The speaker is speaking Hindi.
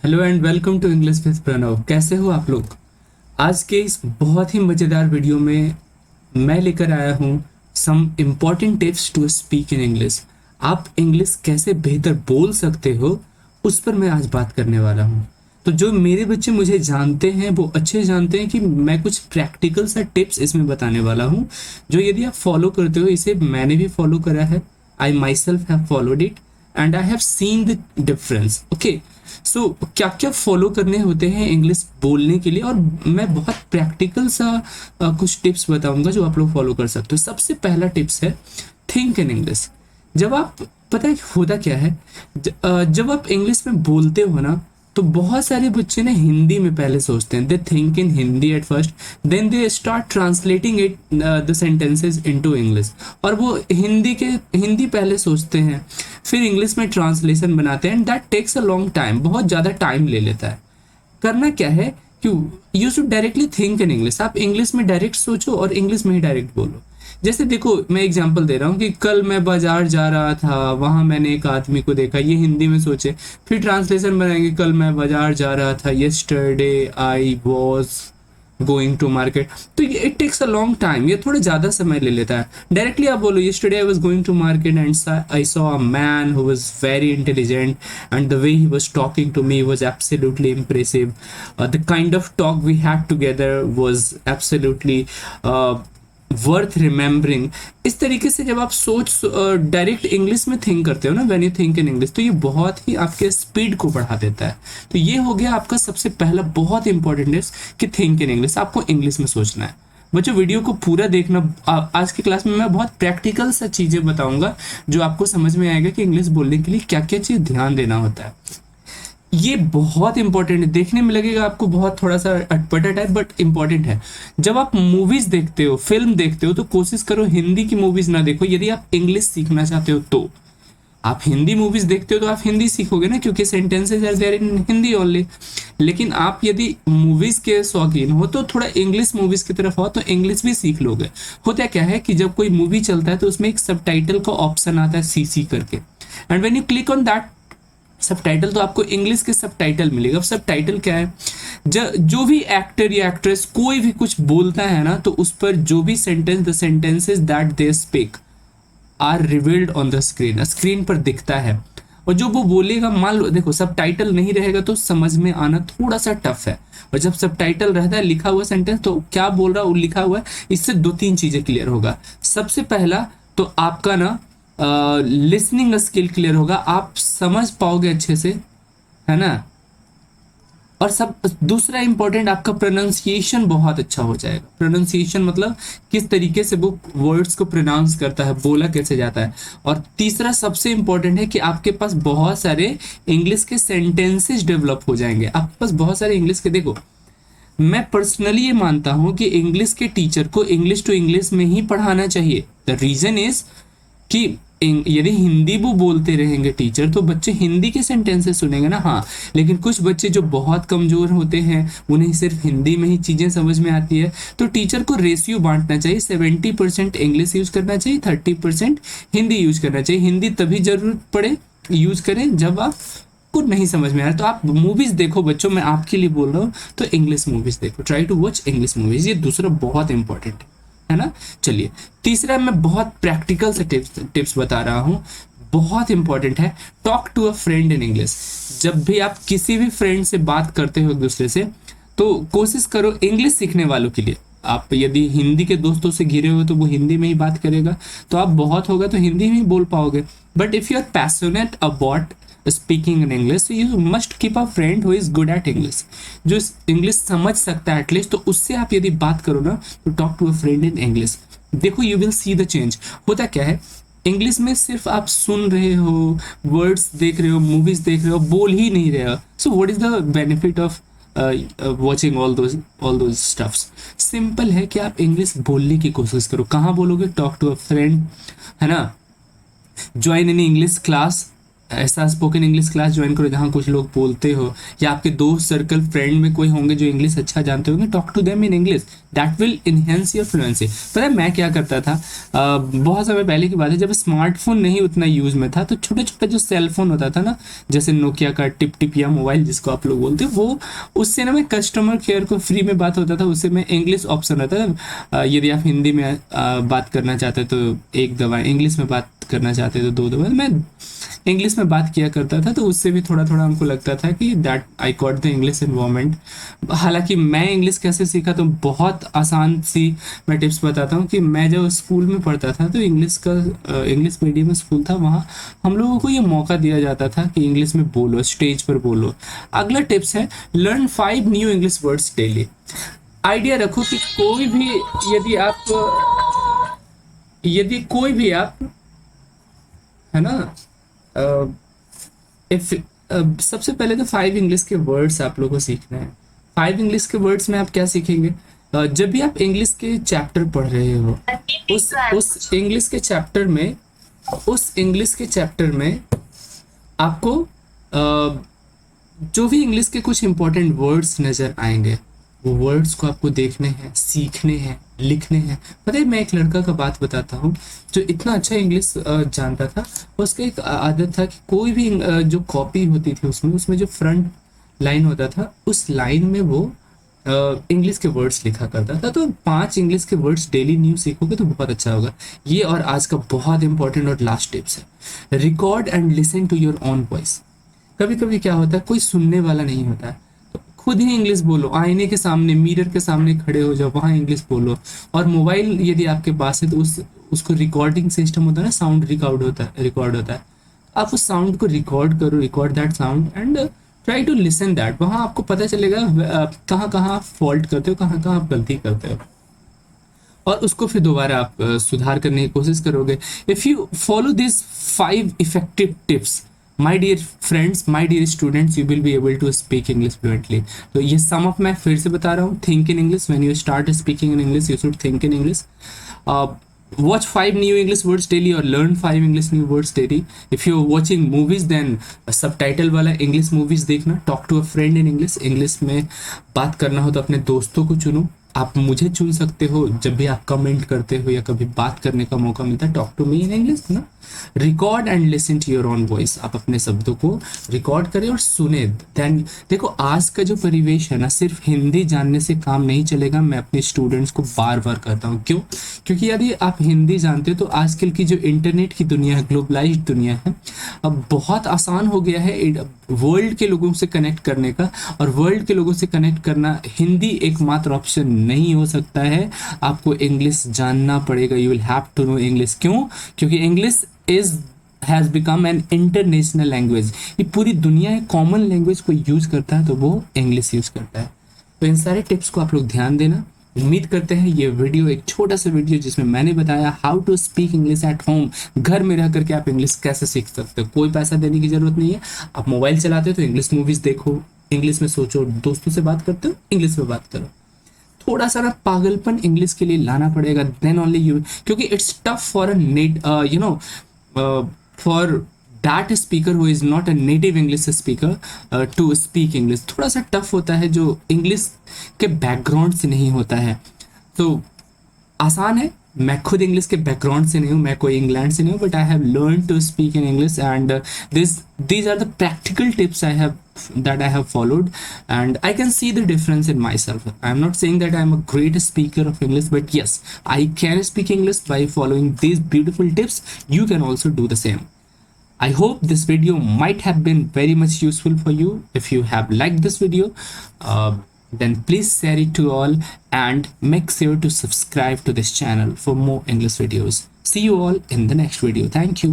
Hello and welcome to English with Pranav. कैसे हो आप लोग? आज के इस बहुत ही मज़ेदार वीडियो में मैं लेकर आया हूँ some important tips to speak in English. आप इंग्लिश कैसे बेहतर बोल सकते हो, उस पर मैं आज बात करने वाला हूँ। तो जो मेरे बच्चे मुझे जानते हैं वो अच्छे जानते हैं कि मैं कुछ प्रैक्टिकल सा टिप्स इसमें बताने वाला हूँ, जो यदि आप फॉलो करते हो, इसे मैंने भी फॉलो करा है। I myself have followed it and I have seen the difference. Okay, so क्या क्या फॉलो करने होते हैं इंग्लिश बोलने के लिए, और मैं बहुत प्रैक्टिकल सा कुछ टिप्स बताऊंगा जो आप लोग फॉलो कर सकते हो। सबसे पहला टिप्स है थिंक इन इंग्लिश। जब आप, पता है होता क्या है, जब आप इंग्लिश में बोलते हो ना, तो बहुत सारे बच्चे ना हिंदी में पहले सोचते हैं। They think in Hindi at first, then they start translating it the sentences into English. और वो हिंदी पहले सोचते हैं, फिर इंग्लिश में ट्रांसलेशन बनाते हैं, and that takes a long time, बहुत ज़्यादा टाइम ले लेता है। करना क्या है कि you should directly think in English. आप इंग्लिश में डायरेक्ट सोचो और इंग्लिश में ही डायरेक्ट बोलो। जैसे देखो, मैं एग्जांपल दे रहा हूँ कि कल मैं बाजार जा रहा था, वहां मैंने एक आदमी को देखा, ये हिंदी में सोचे। फिर ट्रांसलेशन बनाएंगे, कल मैं बाजार जा रहा था, yesterday I was going to market. तो ये it takes a long time, ये थोड़ा ज़्यादा समय ले लेता है। डायरेक्टली आप बोलो yesterday I was going to market and I saw a man who was very intelligent and the way he was talking to me was absolutely impressive. The kind of talk we had together was absolutely worth remembering. इस तरीके से जब आप सोच डायरेक्ट इंग्लिश में थिंक करते हो ना, when you think in English, तो ये बहुत ही आपके स्पीड को बढ़ा देता है। तो ये हो गया आपका सबसे पहला बहुत इंपॉर्टेंट है कि थिंक इन इंग्लिश, आपको इंग्लिश में सोचना है। बच्चों, वीडियो को पूरा देखना। आज की क्लास में मैं बहुत प्रैक्टिकल सा चीज़ें बताऊंगा जो आपको समझ में आएगा कि इंग्लिश बोलने के लिए क्या क्या चीज़ ध्यान देना होता है। ये बहुत इंपॉर्टेंट है। देखने में लगेगा आपको बहुत थोड़ा सा अटपटा टाइप, बट इंपॉर्टेंट है। जब आप मूवीज देखते हो, फिल्म देखते हो, तो कोशिश करो हिंदी की मूवीज ना देखो यदि आप इंग्लिश सीखना चाहते हो। तो आप हिंदी मूवीज देखते हो तो आप हिंदी सीखोगे ना, क्योंकि sentences are there in Hindi only. लेकिन आप यदि मूवीज के शौकीन हो तो थोड़ा इंग्लिश मूवीज की तरफ हो तो इंग्लिश भी सीख लोगे। होता क्या है कि जब कोई मूवी चलता है तो उसमें एक सबटाइटल का ऑप्शन आता है, सीसी करके, and when you click on that सब टाइटल, तो आपको इंग्लिश के सब टाइटल मिलेगा। अब सब टाइटल क्या है, जो भी एक्टर या एक्ट्रेस कोई भी कुछ बोलता है ना, तो उस पर जो भी sentence, the sentences that they speak are revealed on the screen, screen पर दिखता है। और जो वो बोलेगा, मान लो देखो सब टाइटल नहीं रहेगा तो समझ में आना थोड़ा सा टफ है, और जब सब टाइटल रहता है लिखा हुआ सेंटेंस, तो क्या बोल रहा है वो लिखा हुआ है, इससे दो तीन चीजें क्लियर होगा। सबसे पहला तो आपका ना लिसनिंग स्किल क्लियर होगा, आप समझ पाओगे अच्छे से, है ना। और सब दूसरा इंपॉर्टेंट, आपका प्रोनाउंसिएशन बहुत अच्छा हो जाएगा। प्रोनाउंसिएशन मतलब किस तरीके से वो वर्ड्स को प्रोनाउंस करता है, बोला कैसे जाता है। और तीसरा सबसे इंपॉर्टेंट है कि आपके पास बहुत सारे इंग्लिश के सेंटेंसेस डेवलप हो जाएंगे। आपके पास बहुत सारे इंग्लिश के, देखो मैं पर्सनली ये मानता हूं कि इंग्लिश के टीचर को इंग्लिश टू इंग्लिश में ही पढ़ाना चाहिए। द रीजन इज कि यदि हिंदी वो बोलते रहेंगे टीचर, तो बच्चे हिंदी के सेंटेंसेस सुनेंगे ना। हाँ, लेकिन कुछ बच्चे जो बहुत कमजोर होते हैं, उन्हें सिर्फ हिंदी में ही चीज़ें समझ में आती है, तो टीचर को रेशियो बांटना चाहिए। 70% इंग्लिश यूज करना चाहिए, 30% हिंदी यूज करना चाहिए। हिंदी तभी जरूरत पड़े यूज करें जब आप को नहीं समझ में आ रहा। तो आप मूवीज देखो बच्चों, मैं आपके लिए बोल रहा हूँ, तो इंग्लिश मूवीज देखो, try to watch English movies. ये दूसरा बहुत इंपॉर्टेंट है ना। चलिए, तीसरा मैं बहुत प्रैक्टिकल से टिप्स बता रहा हूँ, बहुत इंपॉर्टेंट है। Talk to a friend in English. जब भी आप किसी भी फ्रेंड से बात करते हो एक दूसरे से, तो कोशिश करो इंग्लिश सीखने वालों के लिए। आप यदि हिंदी के दोस्तों से घिरे हो तो वो हिंदी में ही बात करेगा, तो आप बहुत होगा तो हिंदी में ही बोल पाओगे। But if you are passionate about speaking in English, you must keep a friend who is good at English, जो इंग्लिश समझ सकता है एटलीस्ट, तो उससे आप यदि बात करो ना, तो talk to a friend in English. देखो, you will see the change. होता क्या है, इंग्लिश में सिर्फ आप सुन रहे हो, वर्ड्स देख रहे हो, मूवीज देख रहे हो, बोल ही नहीं रहे हो। So what is the benefit of watching all those stuffs? Simple है कि आप इंग्लिश बोलने की कोशिश करो। कहाँ बोलोगे? टॉक टू अ फ्रेंड, है ना। ज्वाइन इन इंग्लिश क्लास, ऐसा स्पोकन इंग्लिश क्लास ज्वाइन करो जहाँ कुछ लोग बोलते हो, या आपके दोस्त सर्कल फ्रेंड में कोई होंगे जो इंग्लिश अच्छा जानते होंगे, talk to them in English, that will enhance your fluency. पता है मैं क्या करता था, बहुत समय पहले की बात है, जब स्मार्टफोन नहीं उतना यूज में था, तो छोटे छोटे जो सेल फोन होता था ना, जैसे नोकिया का टिप टिप या मोबाइल जिसको आप लोग बोलते हो, वो उससे ना मैं कस्टमर केयर को फ्री में बात होता था, उससे मैं इंग्लिश ऑप्शन रहता था, यदि आप हिंदी में बात करना चाहते तो एक दवा, इंग्लिश में बात करना चाहते तो दो दवा, मैं इंग्लिश में बात किया करता था, तो उससे भी थोड़ा थोड़ा हमको लगता था कि that I got the English environment. हालांकि मैं इंग्लिश कैसे सीखा, तो बहुत आसान सी मैं टिप्स बताता हूँ कि मैं जब स्कूल में पढ़ता था, तो इंग्लिश मीडियम स्कूल था, वहाँ हम लोगों को ये मौका दिया जाता था कि इंग्लिश में बोलो, स्टेज पर बोलो। अगला टिप्स है learn 5 new English words daily. Idea रखो कि यदि कोई भी आप, है ना, इफ सबसे पहले तो 5 इंग्लिश के वर्ड्स आप लोगों को सीखना है। 5 इंग्लिश के वर्ड्स में आप क्या सीखेंगे, जब भी आप इंग्लिश के चैप्टर पढ़ रहे हो, उस इंग्लिश के चैप्टर में आपको जो भी इंग्लिश के कुछ इंपॉर्टेंट वर्ड्स नजर आएंगे, वो वर्ड्स को आपको देखने हैं, सीखने हैं, लिखने हैं। पता है मैं एक लड़का का बात बताता हूँ जो इतना अच्छा इंग्लिश जानता था, उसका एक आदत था कि कोई भी जो कॉपी होती थी उसमें जो फ्रंट लाइन होता था, उस लाइन में वो इंग्लिश के वर्ड्स लिखा करता था। तो 5 इंग्लिश के वर्ड्स डेली न्यू सीखोगे तो बहुत अच्छा होगा ये। और आज का बहुत इंपॉर्टेंट और लास्ट टिप्स है, record and listen to your own voice. कभी कभी क्या होता है, कोई सुनने वाला नहीं होता है, तो खुद ही इंग्लिश बोलो, आईने के सामने, मिरर के सामने खड़े हो जाओ, वहां इंग्लिश बोलो। और मोबाइल यदि आपके पास है तो उसको रिकॉर्डिंग सिस्टम होता है ना, साउंड रिकॉर्ड होता है, आप उस साउंड को रिकॉर्ड करो, record that sound and try to listen that. वहां आपको पता चलेगा कहाँ कहाँ आप फॉल्ट करते हो, कहाँ कहाँ आप गलती करते हो, और उसको फिर दोबारा आप सुधार करने की कोशिश करोगे। If you follow this 5 effective tips, my dear friends, my dear students, you will be able to speak English fluently. तो ये सम ऑफ, मैं फिर से बता रहा हूँ, think in English, when you start speaking in English you should think in English. Watch 5 new English words daily or learn 5 English new words daily. If you're watching movies, then subtitle वाला English movies देखना. Talk to a friend in English. English में बात करना हो तो अपने दोस्तों को चुनो, आप मुझे चुन सकते हो जब भी आप कमेंट करते हो या कभी बात करने का मौका मिलता है। Talk to me in English ना, record and listen to your own voice. आप अपने शब्दों को रिकॉर्ड करें और सुने। देन देखो, आज का जो परिवेश है ना, सिर्फ हिंदी जानने से काम नहीं चलेगा। मैं अपने स्टूडेंट्स को बार बार कहता हूँ, क्यों? क्योंकि यदि आप हिंदी जानते हो तो आजकल की जो इंटरनेट की दुनिया है, ग्लोबलाइज्ड दुनिया है, अब बहुत आसान हो गया है वर्ल्ड के लोगों से कनेक्ट करने का। और वर्ल्ड के लोगों से कनेक्ट करना हिंदी एकमात्र ऑप्शन नहीं हो सकता है, आपको इंग्लिश जानना पड़ेगा। You will have to know English. क्यों? क्योंकि English has become an international language. ये पूरी दुनिया एक कॉमन लैंग्वेज को यूज करता है तो वो इंग्लिश यूज करता है। तो इन सारे टिप्स को आप लोग ध्यान देना। उम्मीद करते हैं ये वीडियो, एक छोटा सा वीडियो जिसमें मैंने बताया how to speak English at home, घर में रह करके आप इंग्लिश कैसे सीख सकते हो। कोई पैसा देने की जरूरत नहीं है। आप मोबाइल चलाते हो तो इंग्लिश मूवीज देखो, इंग्लिश में सोचो, दोस्तों से बात करते हो इंग्लिश में बात करो। थोड़ा सा ना पागलपन इंग्लिश के लिए लाना पड़ेगा, देन ओनली यू, क्योंकि it's tough for for that speaker who is not a native English speaker to speak English. थोड़ा सा टफ होता है जो इंग्लिश के बैकग्राउंड से नहीं होता है। तो आसान है। मैं खुद इंग्लिश के बैकग्राउंड से नहीं हूँ, मैं कोई इंग्लैंड से नहीं हूँ, but I have learn to speak in English and these are the practical tips that I have followed, and I can see the difference in myself. I am not saying that I am a great speaker of English, but yes, I can speak English by following these beautiful tips. You can also do the same. I hope this video might have been very much useful for you. If you have liked this video, then please share it to all and make sure to subscribe to this channel for more English videos. See you all in the next video. Thank you.